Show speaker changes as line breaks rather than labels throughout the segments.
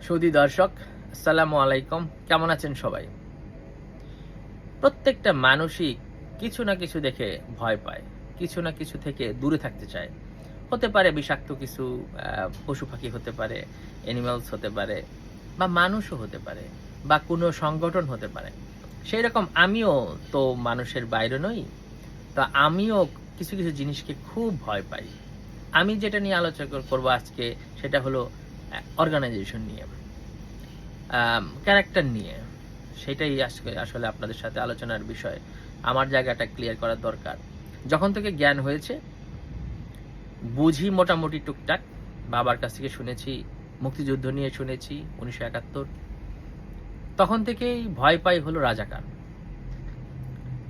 সুধী দর্শক, আসসালামু আলাইকুম। কেমন আছেন সবাই? প্রত্যেকটা মানুষই কিছু না কিছু দেখে ভয় পায়, কিছু না কিছু থেকে দূরে থাকতে চায়। হতে পারে বিষাক্ত কিছু পশু পাখি, হতে পারে অ্যানিমালস, হতে পারে বা মানুষও হতে পারে বা কোনো সংগঠন হতে পারে। সেই রকম আমিও তো মানুষের বাইরে নই, তো আমিও কিছু কিছু জিনিসকে খুব ভয় পাই। আমি যেটা নিয়ে আলোচনা করব আজকে, সেটা হলো অর্গানাইজেশন নিয়ে, ক্যারেক্টার নিয়ে। সেটাই আজকে আসলে আপনাদের সাথে আলোচনার বিষয়। আমার জায়গাটা ক্লিয়ার করার দরকার। যখন থেকে জ্ঞান হয়েছে, বুঝি মোটামুটি টুকটাক, বাবার কাছ থেকে শুনেছি, মুক্তিযুদ্ধ নিয়ে শুনেছি 1971, তখন থেকেই ভয় পাই হলো রাজাকার।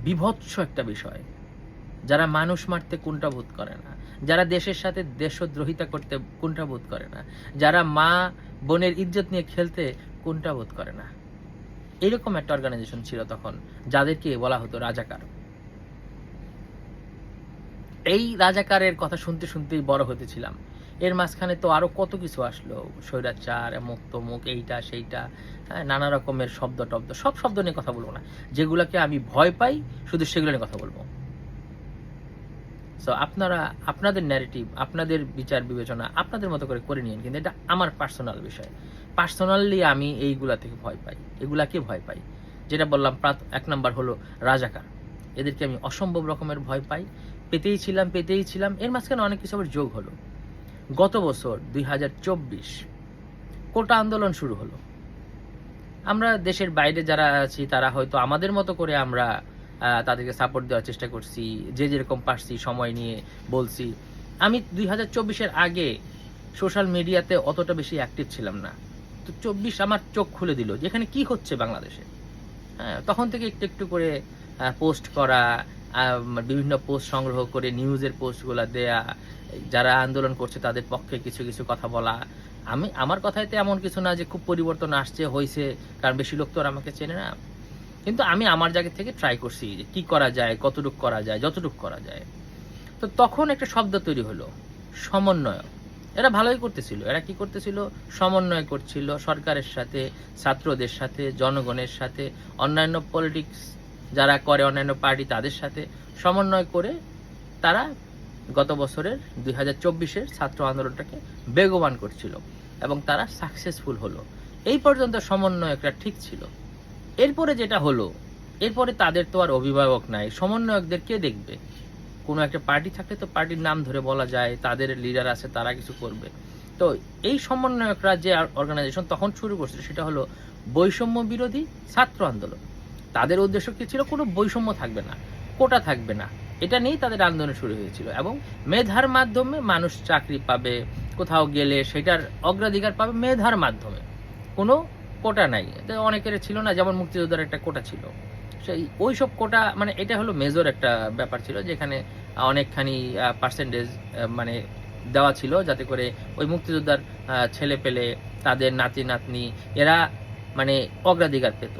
বিভৎস একটা বিষয়, যারা মানুষ মারতে কুণ্ঠাবোধ করে না, যারা দেশের সাথে দেশদ্রোহিতা করতে কুণ্ঠাবোধ করে না, যারা মা বোনের ইজ্জত নিয়ে খেলতে কুণ্ঠাবোধ করে না, এরকম একটা অর্গানাইজেশন ছিল তখন, যাদেরকে বলা হতো রাজাকার। এই রাজাকারের কথা শুনতে শুনতেই বড় হতেছিলাম। এর মাঝখানে তো আরো কত কিছু আসলো, স্বৈরাচার, মুখ তমুক, এইটা সেইটা, নানা রকমের শব্দ টব্দ। সব শব্দ নিয়ে কথা বলবো না, যেগুলোকে আমি ভয় পাই শুধু সেগুলো নিয়ে কথা বলবো। সো আপনারা আপনাদের ন্যারেটিভ, আপনাদের বিচার বিবেচনা আপনাদের মতো করে নিন, কিন্তু এটা আমার পার্সোনাল বিষয়। পার্সোনালি আমি এইগুলা থেকে ভয় পাই, এগুলাকে ভয় পাই। যেটা বললাম, এক নাম্বার হলো রাজাকার। এদেরকে আমি অসম্ভব রকমের ভয় পাই। পেতেই ছিলাম। এর মাঝখানে অনেক কিছু আবার যোগ হলো। গত বছর 2024 কোটা আন্দোলন শুরু হলো। আমরা দেশের বাইরে যারা আছি, তারা হয়তো আমাদের মতো করে আমরা তাদেরকে সাপোর্ট দেওয়ার চেষ্টা করছি, যে যেরকম পারছি সময় নিয়ে বলছি। আমি 2024-এর আগে সোশ্যাল মিডিয়াতে অতটা বেশি অ্যাক্টিভ ছিলাম না। তো 24 আমার চোখ খুলে দিল যে এখানে কি হচ্ছে বাংলাদেশে। হ্যাঁ, তখন থেকে একটু একটু করে পোস্ট করা, বিভিন্ন পোস্ট সংগ্রহ করে নিউজের পোস্টগুলা দেয়া, যারা আন্দোলন করছে তাদের পক্ষে কিছু কিছু কথা বলা। আমার কথাইতে এমন কিছু না যে খুব পরিবর্তন আসছে হয়েছে, কারণ বেশি লোক তো আর আমাকে চেনে না। কিন্তু আমি আমার জায়গা থেকে ট্রাই করছি যে কি করা যায়, কতটুকু করা যায়, যতটুকু করা যায়। তো তখন একটা শব্দ তৈরি হলো, সমন্বয়। এরা ভালোই করতেছিল। এরা কি করতেছিল? সমন্বয় করছিল সরকারের সাথে, ছাত্রদের সাথে, জনগণের সাথে, অন্যান্য পলিটিক্স যারা করে, অন্যান্য পার্টি, তাদের সাথে সমন্বয় করে তারা গত বছরের 2024-এর ছাত্র আন্দোলনটাকে বেগবান করছিল, এবং তারা সাকসেসফুল হলো। এই পর্যন্ত সমন্বয়করা ঠিক ছিল। এরপরে যেটা হলো, এরপরে তাদের তো আর অভিভাবক নাই, সমন্বয়কদের কে দেখবে? কোনো একটা পার্টি থাকলে তো পার্টির নাম ধরে বলা যায়, তাদের লিডার আছে, তারা কিছু করবে। তো এই সমন্বয়করা যে অর্গানাইজেশন তখন শুরু করছিল, সেটা হলো বৈষম্য বিরোধী ছাত্র আন্দোলন। তাদের উদ্দেশ্য কি ছিল? কোনো বৈষম্য থাকবে না, কোটা থাকবে না, এটা নিয়েই তাদের আন্দোলন শুরু হয়েছিল। এবং মেধার মাধ্যমে মানুষ চাকরি পাবে, কোথাও গেলে সেটার অগ্রাধিকার পাবে মেধার মাধ্যমে, কোনো কোটা নাই। অনেকের ছিল না, যেমন মুক্তিযোদ্ধার একটা কোটা ছিল, সেই ওইসব কোটা, মানে এটা হলো মেজর একটা ব্যাপার ছিল, যেখানে অনেকখানি পার্সেন্টেজ মানে দেওয়া ছিল, যাতে করে ওই মুক্তিযোদ্ধার ছেলে পেলে, তাদের নাতি নাতনি, এরা মানে অগ্রাধিকার পেত।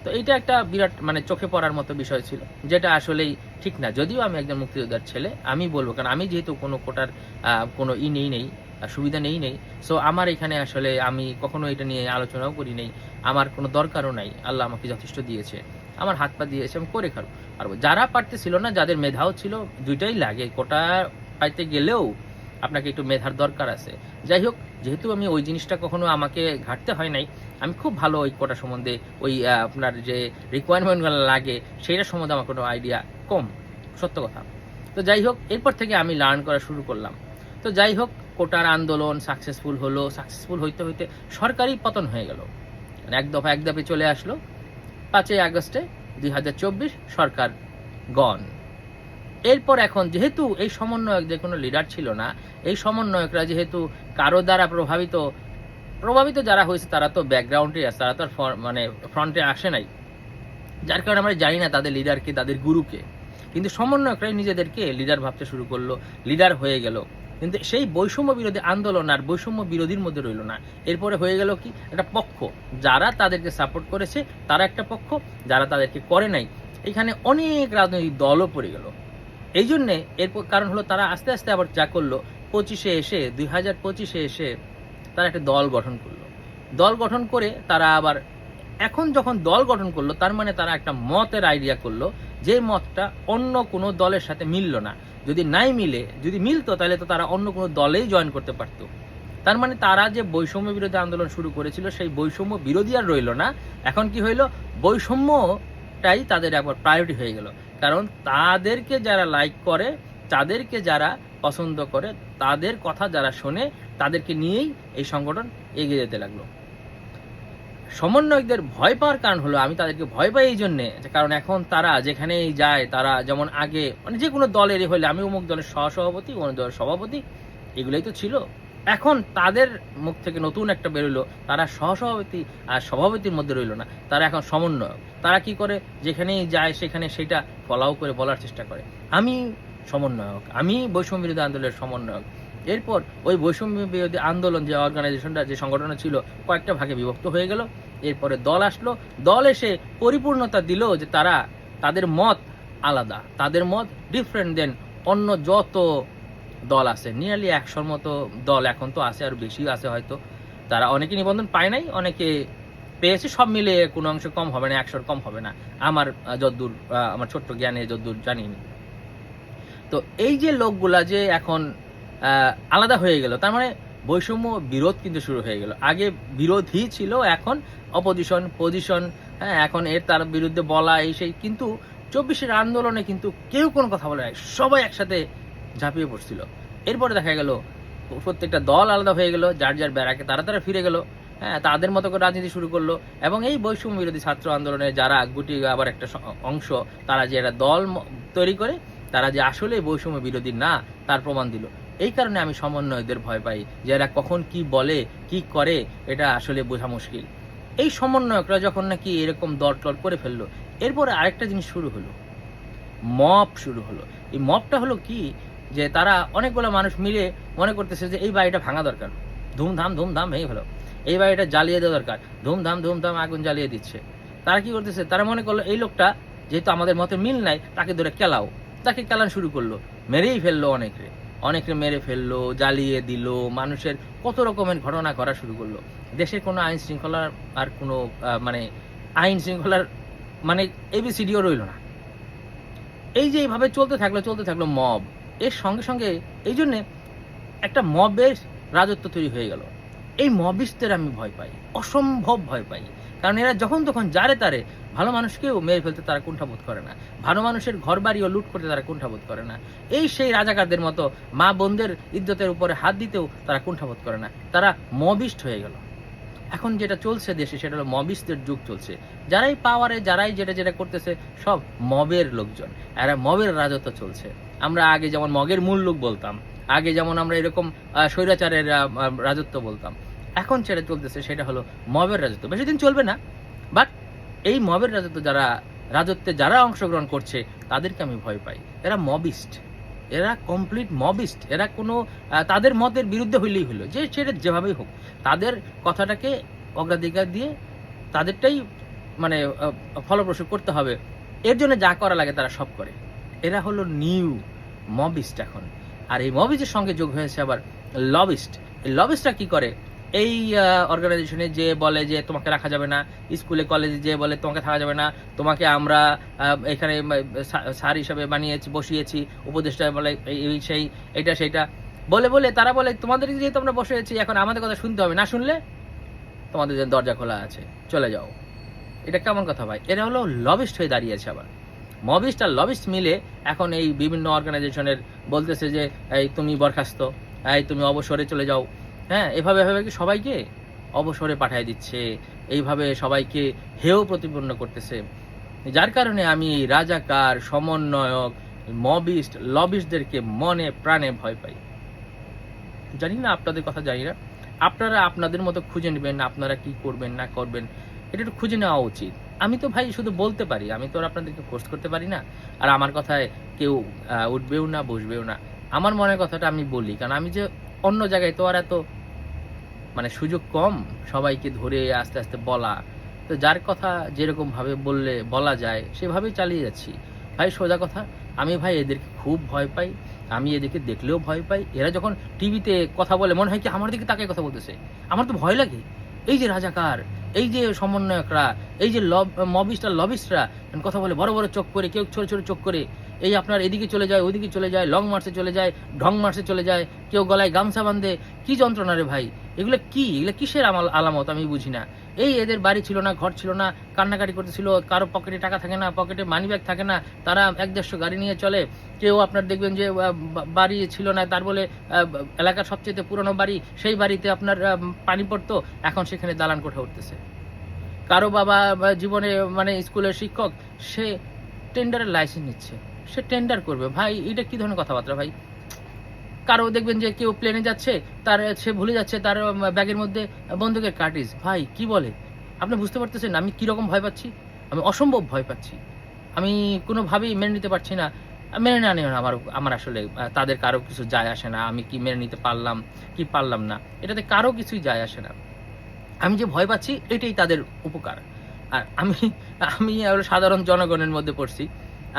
তো এইটা একটা বিরাট মানে চোখে পড়ার মতো বিষয় ছিল, যেটা আসলেই ঠিক না। যদিও আমি একজন মুক্তিযোদ্ধার ছেলে, আমি বলবো, কারণ আমি যেহেতু কোনো কোটার কোনো নেই, সুবিধা নেই, সো আমার এখানে আসলে আমি কখনো এটা নিয়ে আলোচনাও করি নেই। আমার কোনো দরকারও নাই, আল্লাহ আমাকে যথেষ্ট দিয়েছে, আমার হাত পা দিয়েছে, আমি করে পারবো। যারা পারতেছিল না, যাদের মেধাও ছিল, দুইটাই লাগে, কোটা পাইতে গেলেও আপনাকে একটু মেধার দরকার আছে। যাই হোক, যেহেতু আমি ওই জিনিসটা কখনো আমাকে ঘাটতে হয় নাই, আমি খুব ভালো ওই কোটা সম্বন্ধে, ওই আপনার যে রিকোয়ারমেন্টগুলো লাগে সেইটা সম্বন্ধে আমার কোনো আইডিয়া কম, সত্য কথা। তো যাই হোক, এরপর থেকে আমি লার্ন করা শুরু করলাম। তো যাই হোক, কোটার আন্দোলন সাকসেসফুল হলো। সাকসেসফুল হইতে হইতে সরকারই পতন হয়ে গেল, মানে এক দফে চলে আসলো। 5ই আগস্টে 2024 সরকার গন। এরপর এখন যেহেতু এই সমন্বয়কদের কোনো লিডার ছিল না, এই সমন্বয়করা যেহেতু কারো দ্বারা প্রভাবিত যারা হয়েছে, তারা তো ব্যাকগ্রাউন্ডে আছে, তারা তো মানে ফ্রন্টে আসে নাই, যার কারণে আমরা জানি না তাদের লিডারকে, তাদের গুরুকে। কিন্তু সমন্বয়করাই নিজেদেরকে লিডার ভাবতে শুরু করলো, লিডার হয়ে গেল। কিন্তু সেই বৈষম্য বিরোধী আন্দোলন আর বৈষম্য বিরোধীর মধ্যে রইল না। এরপরে হয়ে গেল কি, একটা পক্ষ, যারা তাদেরকে সাপোর্ট করেছে তারা একটা পক্ষ, যারা তাদেরকে করে নাই, এখানে অনেক রাজনৈতিক দলও পড়ে গেল। এই জন্যে এরপর কারণ হলো, তারা আস্তে আস্তে আবার যা করলো, 2025-এ এসে তারা একটা দল গঠন করলো। দল গঠন করে তারা আবার এখন যখন দল গঠন করলো তার মানে তারা একটা মতের আইডিয়া করলো, যে মতটা অন্য কোনো দলের সাথে মিললো না। যদি নাই মিলে, যদি মিলতো তাহলে তো তারা অন্য কোনো দলেই জয়েন করতে পারতো। তার মানে তারা যে বৈষম্য বিরোধী আন্দোলন শুরু করেছিল সেই বৈষম্য বিরোধী আর রইল না। এখন কি হইলো, বৈষম্যটাই তাদের একবার প্রায়োরিটি হয়ে গেল। কারণ তাদেরকে যারা লাইক করে, তাদেরকে যারা পছন্দ করে, তাদের কথা যারা শোনে, তাদেরকে নিয়েই এই সংগঠন এগিয়ে যেতে লাগলো। সমন্বয়কদের ভয় পাওয়ার কারণ হলো, আমি তাদেরকে ভয় পাই এই জন্যে, কারণ এখন তারা যেখানেই যায়, তারা যেমন আগে মানে যে কোনো দলেরই হলে আমি অমুক দলের সহসভাপতি, অমুক দলের সভাপতি, এগুলোই তো ছিল। এখন তাদের মুখ থেকে নতুন একটা বেরোলো, তারা সহসভাপতি আর সভাপতির মধ্যে রইলো না, তারা এখন সমন্বয়ক। তারা কি করে, যেখানেই যায় সেখানে সেটা ফলাও করে বলার চেষ্টা করে, আমি সমন্বয়ক, আমি বৈষম্য বিরোধী আন্দোলনের সমন্বয়ক। এরপর ওই বৈষম্য বিরোধী আন্দোলন যে অর্গানাইজেশনটা, যে সংগঠনটা ছিল, কয়েকটা ভাগে বিভক্ত হয়ে গেল। এরপরে দল আসলো, দল এসে পরিপূর্ণতা দিল যে তারা, তাদের মত আলাদা, তাদের মত ডিফারেন্ট দেন অন্য যত দল আছে। নিয়ারলি 100-র মতো দল এখন তো আছে, আর বেশিও আছে হয়তো। তারা অনেকে নিবন্ধন পায় নাই, অনেকে পেয়েছে, সব মিলে কোনো অংশ কম হবে না, 100-র কম হবে না, আমার যদ্দূর আমার ছোট্ট জ্ঞানে যদ্দূর জানি। তো এই যে লোকগুলা যে এখন আলাদা হয়ে গেল, তার মানে বৈষম্য বিরোধ কিন্তু শুরু হয়ে গেল। আগে বিরোধী ছিল, এখন অপোজিশন, পজিশন, হ্যাঁ, এখন এর তার বিরুদ্ধে বলা এই সেই। কিন্তু 24-এর আন্দোলনে কিন্তু কেউ কোনো কথা বলে নাই, সবাই একসাথে ঝাঁপিয়ে পড়ছিল। এরপরে দেখা গেল প্রত্যেকটা দল আলাদা হয়ে গেল, যার যার ব্যারাকে তারা ফিরে গেল, হ্যাঁ, তাদের মতো করে রাজনীতি শুরু করলো। এবং এই বৈষম্য বিরোধী ছাত্র আন্দোলনের যারা গুটি আবার একটা অংশ, তারা যে একটা দল তৈরি করে, তারা যে আসলে বৈষম্য বিরোধী না তার প্রমাণ দিল। এই কারণে আমি সমন্বয়কদের ভয় পাই, যে এরা কখন কি বলে কি করে এটা আসলে বোঝা মুশকিল। এই সমন্বয়করা যখন নাকি এরকম দর টর করে ফেললো, এরপরে আরেকটা জিনিস শুরু হলো, মব শুরু হলো। এই মবটা হলো কি, যে তারা অনেকগুলো মানুষ মিলে মনে করতেছে যে এই বাড়িটা ভাঙা দরকার, ধুমধাম ভেঙে ফেলো, এই বাড়িটা জ্বালিয়ে দেওয়া দরকার, ধুমধাম আগুন জ্বালিয়ে দিচ্ছে। তারা কি করতেছে, তারা মনে করলো এই লোকটা যেহেতু আমাদের মতে মিল নাই, তাকে ধরে কেলাও, তাকে কেলান শুরু করলো, মেরেই ফেললো, অনেকে মেরে ফেললো, জ্বালিয়ে দিল, মানুষের কত রকমের ঘটনা করা শুরু করলো। দেশের কোনো আইন শৃঙ্খলার আর কোনো মানে আইন শৃঙ্খলার মানে এবিসিডিও রইল না। এই যে এইভাবে চলতে থাকলো মব, এর সঙ্গে সঙ্গে এই জন্যে একটা মবের রাজত্ব তৈরি হয়ে গেল। এই মবিস্টদের আমি ভয় পাই, অসম্ভব ভয় পাই। কারণ এরা যখন তখন যারে তারে ভালো মানুষকেও মেরে ফেলতে তারা কুণ্ঠাবোধ করে না, ভালো মানুষের ঘর বাড়িও লুট করতে তারা কুণ্ঠাবোধ করে না, এই সেই রাজাকারদের মতো মা বোনদের ইজ্জতের উপরে হাত দিতেও তারা কুণ্ঠাবোধ করে না। তারা মবিস্ট হয়ে গেল। এখন যেটা চলছে দেশে সেটা হলো মবিস্টদের যুগ চলছে। যারাই পাওয়ারে, যারাই যেটা করতেছে, সব মবের লোকজন, এরা মবের রাজত্ব চলছে। আমরা আগে যেমন মগের মূল লোক বলতাম, আগে যেমন আমরা এরকম স্বৈরাচারের রাজত্ব বলতাম, এখন যেটা চলতেছে সেটা হলো মবের রাজত্ব। বেশি দিন চলবে না, বাট এই মবের রাজত্বে যারা অংশগ্রহণ করছে তাদেরকে আমি ভয় পাই। এরা মবিস্ট, এরা কমপ্লিট মবিস্ট। এরা কোনো তাদের মতের বিরুদ্ধে হইলেই হলো, যে সেটা যেভাবেই হোক, তাদের কথাটাকে অগ্রাধিকার দিয়ে তাদেরটাই মানে ফলপ্রসূ করতে হবে। এর জন্য যা করা লাগে তারা সব করে। এরা হলো নিউ মবিস্ট এখন। আর এই মবিস্টের সঙ্গে যোগ হয়েছে আবার লবিস্ট। এই লবিস্টরা কি করে, এই অর্গানাইজেশনে যে বলে যে তোমাকে রাখা যাবে না, স্কুলে কলেজে যে বলে তোমাকে থাকা যাবে না, তোমাকে আমরা এখানে স্যার হিসাবে বানিয়েছি, বসিয়েছি, উপদেষ্টা বলে এই সেই এটা সেইটা বলে তারা বলে তোমাদের যেহেতু আমরা বসেছি এখন আমাদের কথা শুনতে হবে, না শুনলে তোমাদের যে দরজা খোলা আছে চলে যাও। এটা কেমন কথা ভাই? এরা হলো লবিস্ট হয়ে দাঁড়িয়েছে। আবার মবিস্ট আর লবিস্ট মিলে এখন এই বিভিন্ন অর্গানাইজেশনের বলতেছে যে এই তুমি বরখাস্ত, এই তুমি অবসরে চলে যাও, হ্যাঁ, এভাবে কি সবাইকে অবসরে পাঠিয়ে দিচ্ছে, এইভাবে সবাইকে হেয় প্রতিপন্ন করতেছে। যার কারণে আমি রাজাকার, সমন্বয়ক, মবিস্ট, লবিস্টদেরকে মনে প্রাণে ভয় পাই। জানি না আপনাদের কথা, জানি না, আপনারা আপনাদের মতো খুঁজে নেবেন, আপনারা কি করবেন না করবেন এটা একটু খুঁজে নেওয়া উচিত। আমি তো ভাই শুধু বলতে পারি, আমি তো আপনাদেরকে পোস্ট করতে পারি না, আর আমার কথায় কেউ উঠবেও না, বসবেও না। আমার মনের কথাটা আমি বলি, কারণ আমি যে অন্য জায়গায় তো আর এত মানে সুযোগ কম সবাইকে ধরে আস্তে আস্তে বলা, তো যার কথা যেরকম ভাবে বলা যায় সেভাবেই চালিয়ে যাচ্ছি। ভাই সোজা কথা, আমি ভাই এদেরকে খুব ভয় পাই, আমি এদেরকে দেখলেও ভয় পাই। এরা যখন টিভিতে কথা বলে মনে হয় কি আমার দিকে তাকে কথা বলতেছে, আমার তো ভয় লাগে। এই যে রাজাকার, এই যে সমন্বয়করা, এই যে লবিস্টরা কথা বলে বড় বড় চোখ করে, কেউ ছোট ছোট চোখ করে, এই আপনার এদিকে চলে যায়, ওইদিকে চলে যায়, লং মার্চে চলে যায়, ঢং মার্চে চলে যায়, কেউ গলায় গামছা বাঁধে। কি যন্ত্রণা রে ভাই, এগুলো কি, এগুলো কিসের আলামত আমি বুঝি না। এই এদের বাড়ি ছিল না, ঘর ছিল না, কান্নাকাটি করতেছিল, কারো পকেটে টাকা থাকে না, পকেটে মানি ব্যাগ থাকে না, তারা 1-150 গাড়ি নিয়ে চলে। কেউ আপনার দেখবেন যে বাড়ি ছিল না, তার বলে এলাকার সবচেয়ে পুরনো বাড়ি, সেই বাড়িতে আপনার পানি পড়তো, এখন সেখানে দালান কোঠা উঠতেছে। কারো বাবা জীবনে মানে স্কুলের শিক্ষক, সে টেন্ডারের লাইসেন্স নিচ্ছে, সে টেন্ডার করবে। ভাই এটা কি ধরনের কথাবার্তা ভাই। কারো দেখবেন যে কেউ প্লেনে যাচ্ছে, তার সে ভুলে যাচ্ছে তার ব্যাগের মধ্যে বন্দুকের কার্টিজ। ভাই কি বলে, আপনি বুঝতে পারতেছেন আমি কিরকম ভয় পাচ্ছি? আমি অসম্ভব ভয় পাচ্ছি, আমি কোনোভাবেই মেনে নিতে পারছি না। মেনে না নেওয়া আমার আসলে তাদের কারো কিছু যায় আসে না, আমি কি মেনে নিতে পারলাম কি পারলাম না, এটাতে কারো কিছুই যায় আসে না। আমি যে ভয় পাচ্ছি এটাই তাদের উপকার। আর আমি আমি সাধারণ জনগণের মধ্যে পড়ছি।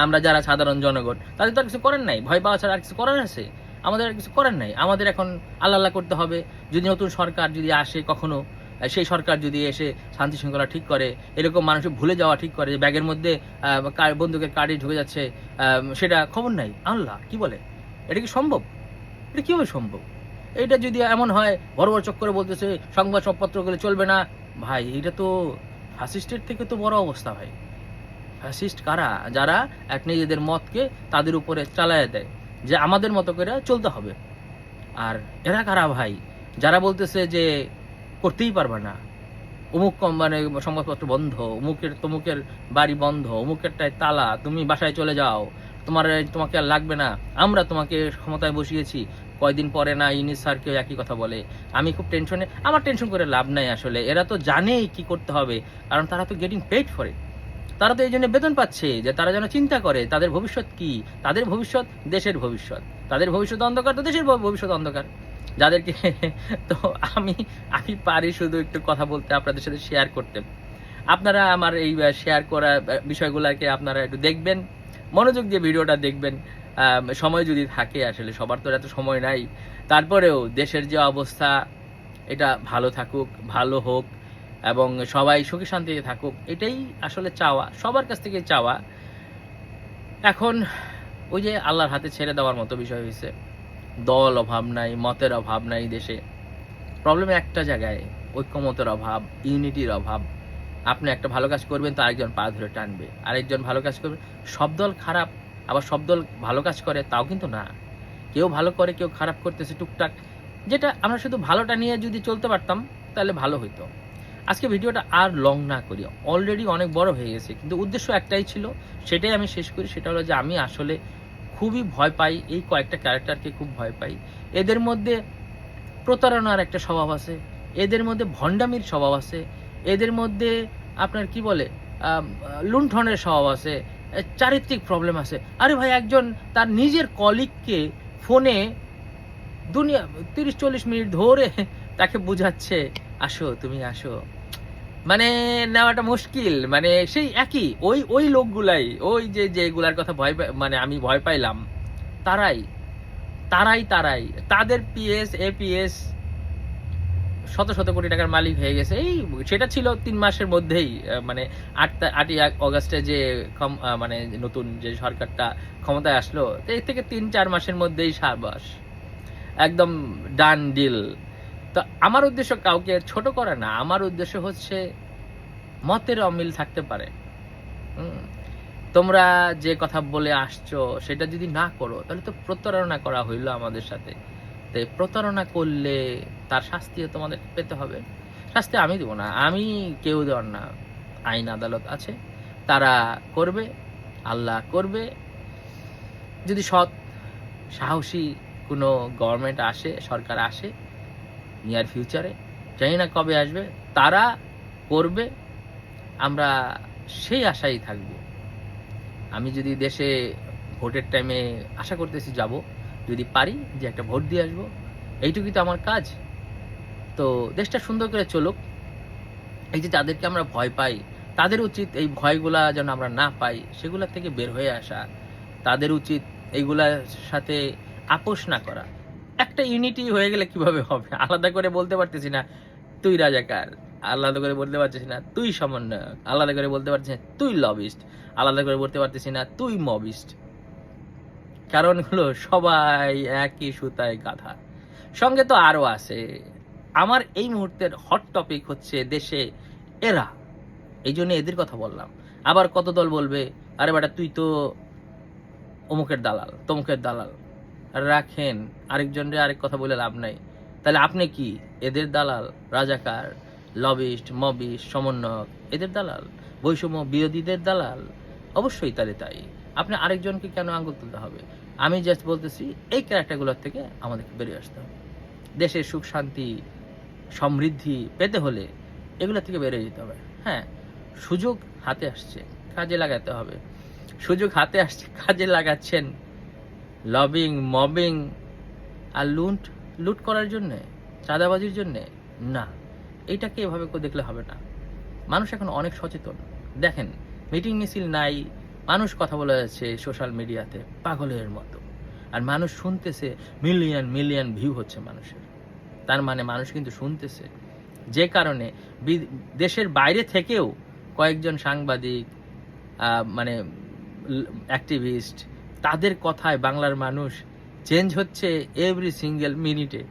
আমরা যারা সাধারণ জনগণ, তাদের তো আর কিছু করার নাই, ভয় পাওয়া ছাড়া আর কিছু করার আছে? আমাদের আর কিছু করার নাই। আমাদের এখন আল্লাহ আল্লাহ করতে হবে। যদি নতুন সরকার যদি আসে কখনো, সেই সরকার যদি এসে শান্তি শৃঙ্খলা ঠিক করে, এরকম মানুষের ভুলে যাওয়া ঠিক করে, যে ব্যাগের মধ্যে বন্দুকের কার্ডে ঢুকে যাচ্ছে, সেটা খবর নাই। আল্লাহ কি বলে, এটা কি সম্ভব? এটা কীভাবে সম্ভব? এটা যদি এমন হয়, বড় বড় চক্করে বলতেছে সংবাদ পত্রগুলো চলবে না, ভাই এটা তো ফ্যাসিস্টের থেকে তো বড় অবস্থা ভাই। ফ্যাসিস্ট কারা? যারা এক নিজেদের মতকে তাদের উপরে চালায় দেয় যে আমাদের মতো করে চলতে হবে। আর এরা কারা ভাই? যারা বলতেছে যে করতেই পারবে না, অমুক মানে সংবাদপত্র বন্ধ, তমুকের বাড়ি বন্ধ, অমুকেরটায় তালা, তুমি বাসায় চলে যাও, তোমাকে আর লাগবে না, আমরা তোমাকে ক্ষমতায় বসিয়েছি। কয়দিন পরে না ইউনিস স্যারকেও একই কথা বলে। আমি খুব টেনশনে। আমার টেনশন করে লাভ নাই আসলে, এরা তো জানেই কি করতে হবে, কারণ তারা তো গেটিং পেইড ফর ইট। তারা তো এই জন্য বেতন পাচ্ছে যে তারা যেন চিন্তা করে তাদের ভবিষ্যৎ কি। তাদের ভবিষ্যৎ দেশের ভবিষ্যৎ, তাদের ভবিষ্যৎ অন্ধকার তো দেশের ভবিষ্যৎ অন্ধকার। যাদেরকে তো আমি আমি পারি শুধু একটু কথা বলতে, আপনাদের সাথে শেয়ার করতে। আপনারা আমার এই শেয়ার করা বিষয়গুলোকে আপনারা একটু দেখবেন, মনোযোগ দিয়ে ভিডিওটা দেখবেন। সময় যদি থাকে, আসলে সবার তো এত সময় নাই, তারপরেও দেশের যে অবস্থা, এটা ভালো থাকুক, ভালো হোক, এবং সবাই সুখী শান্তিতে থাকুক, এটাই আসলে চাওয়া, সবার কাছ থেকে চাওয়া। এখন ওই যে আল্লাহর হাতে ছেড়ে দেওয়ার মতো বিষয় হয়েছে। দল অভাব নাই, মতের অভাব নাই দেশে। প্রবলেম একটা জায়গায়, ঐক্যমতের অভাব, ইউনিটির অভাব। আপনি একটা ভালো কাজ করবেন তো আরেকজন পা ধরে টানবে, আরেকজন ভালো কাজ করবে। সব দল খারাপ, আবার সব দল ভালো কাজ করে তাও কিন্তু না। কেউ ভালো করে, কেউ খারাপ করতেছে টুকটাক। যেটা আমরা শুধু ভালোটা নিয়ে যদি চলতে পারতাম তাহলে ভালো হইতো। আজকে ভিডিওটা আর লং না করি, অলরেডি অনেক বড় হয়ে গেছে, কিন্তু উদ্দেশ্য একটাই ছিল, সেটাই আমি শেষ করি। সেটা হলো যে আমি আসলে খুবই ভয় পাই এই কয়েকটা ক্যারেক্টারকে, খুব ভয় পাই। এদের মধ্যে প্রতারণার একটা স্বভাব আছে, এদের মধ্যে ভণ্ডামির স্বভাব আছে, এদের মধ্যে আপনার কি বলে লুণ্ঠনের স্বভাব আছে, চারিত্রিক প্রবলেম আছে। আরে ভাই, একজন তার নিজের কলিগকে ফোনে দুনিয়া 30-40 মিনিট ধরে তাকে বুঝাচ্ছে, আসো তুমি আসো, মানে নেওয়াটা মুশকিল। মানে সেই একই ওই লোকগুলাই, ওই যেগুলার কথা মানে আমি ভয় পাইলাম, তারাই তাদের পিএস এপিএস শত শত কোটি টাকার মালিক হয়ে গেছে। এই সেটা ছিল 3 মাসের মধ্যেই, মানে 8ই অগাস্টে যে মানে নতুন যে সরকারটা ক্ষমতায় আসলো, এর থেকে 3-4 মাসের মধ্যেই সাবাস, একদম ডান ডিল। তো আমার উদ্দেশ্য কাউকে ছোট করা না, আমার উদ্দেশ্য হচ্ছে মতের অমিল থাকতে পারে, তোমরা যে কথা বলে আসছো সেটা যদি না করো তাহলে তো প্রতারণা করা হইলো আমাদের সাথে। তাই প্রতারণা করলে তার শাস্তিও তোমাদের পেতে হবে। শাস্তি আমি দেবো না, আমি কেউ দেওয়ার না, আইন আদালত আছে, তারা করবে, আল্লাহ করবে। যদি সৎ সাহসী কোনো গভর্নমেন্ট আসে, সরকার আসে নিয়ার ফিউচারে, জানি না কবে আসবে, তারা করবে, আমরা সেই আশাই থাকব। আমি যদি দেশে ভোটের টাইমে আশা করতেছি যাব, যদি পারি যে একটা ভোট দিয়ে আসবো, এইটুকুই তো আমার কাজ। তো দেশটা সুন্দর করে চলুক। এই যে যাদেরকে আমরা ভয় পাই, তাদের উচিত এই ভয়গুলা যেন আমরা না পাই, সেগুলা থেকে বের হয়ে আসা। তাদের উচিত এইগুলার সাথে আপোষ না করা। একটা ইউনিটি হয়ে গেলে কিভাবে হবে? আলাদা করে বলতে পারতেছি না তুই রাজাকার আলাদা করে বলতে পারছিস না তুই সমন্বয়ক, আলাদা করে বলতে পারছিস না তুই লবিস্ট, আলাদা করে বলতে পারতেছি না তুই মবিস্ট। কারণ হলো সবাই একই সুতায় গাঁথা। সঙ্গে তো আরো আছে। আমার এই মুহূর্তের হট টপিক হচ্ছে দেশে এরা, এই জন্য এদের কথা বললাম। আবার কত দল বলবে আরে বেটা তুই তো অমুকের দালাল তমুকের দালাল। রাখেন, আরেকজনরে আরেক কথা বলে লাভ নাই। তাহলে আপনি কি এদের দালাল, রাজাকার, লবিস্ট, মবিস্ট, সমন্বয়ক এদের দালাল, বৈষম্য বিরোধীদের দালাল? অবশ্যই তাহলে তাই। আপনি আরেকজনকে কেন আঙুল তুলতে হবে? আমি জাস্ট বলতেছি এই ক্যারেক্টারগুলোর থেকে আমাদেরকে বেরিয়ে আসতে হবে। দেশের সুখ শান্তি সমৃদ্ধি পেতে হলে এগুলো থেকে বেরিয়ে যেতে হবে। হ্যাঁ, সুযোগ হাতে আসছে, কাজে লাগাতে হবে। সুযোগ হাতে আসছে, কাজে লাগাচ্ছেন লবিং, মবিং আর লুট করার জন্যে, চাঁদাবাজির জন্যে না। এইটাকে এভাবে করে দেখলে হবে না। মানুষ এখন অনেক সচেতন। দেখেন, মিটিং মিছিল নাই, মানুষ কথা বলে যাচ্ছে সোশ্যাল মিডিয়াতে পাগলের মতো, আর মানুষ শুনতেছে। মিলিয়ন মিলিয়ন ভিউ হচ্ছে মানুষের। তার মানে মানুষ কিন্তু শুনতেছে। যে কারণে দেশের বাইরে থেকেও কয়েকজন সাংবাদিক, মানে অ্যাক্টিভিস্ট, তাদের কথায় বাংলার মানুষ চেঞ্জ হচ্ছে এভরি সিঙ্গেল মিনিটে,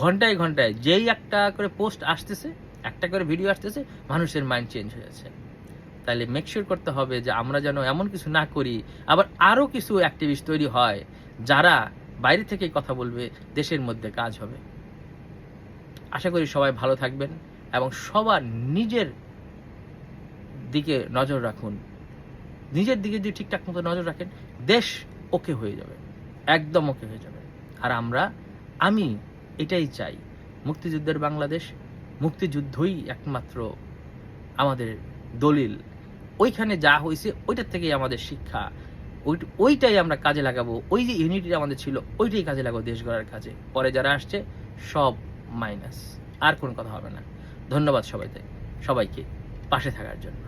ঘন্টায় ঘন্টায়। যেই একটা করে পোস্ট আসতেছে, একটা করে ভিডিও আসতেছে, মানুষের মাইন্ড চেঞ্জ হয়ে যাচ্ছে। তাহলে মেকশিওর করতে হবে যে আমরা যেন এমন কিছু না করি, আবার আরও কিছু অ্যাক্টিভিস্ট তৈরি হয় যারা বাইরে থেকে কথা বলবে, দেশের মধ্যে কাজ হবে। আশা করি সবাই ভালো থাকবেন এবং সবার নিজের দিকে নজর রাখুন। নিজের দিকে যদি ঠিকঠাক মতো নজর রাখেন, দেশ ওকে হয়ে যাবে, একদম ওকে হয়ে যাবে। আর আমি এটাই চাই, মুক্তিযুদ্ধের বাংলাদেশ। মুক্তিযুদ্ধই একমাত্র আমাদের দলিল। ওইখানে যা হয়েছে ওইটার থেকেই আমাদের শিক্ষা, ওইটাই আমরা কাজে লাগাবো। ওই যে ইউনিটি আমাদের ছিল ওইটাই কাজে লাগাবো দেশ গড়ার কাজে। পরে যারা আসছে সব মাইনাস, আর কোনো কথা হবে না। ধন্যবাদ সবাইকে পাশে থাকার জন্য।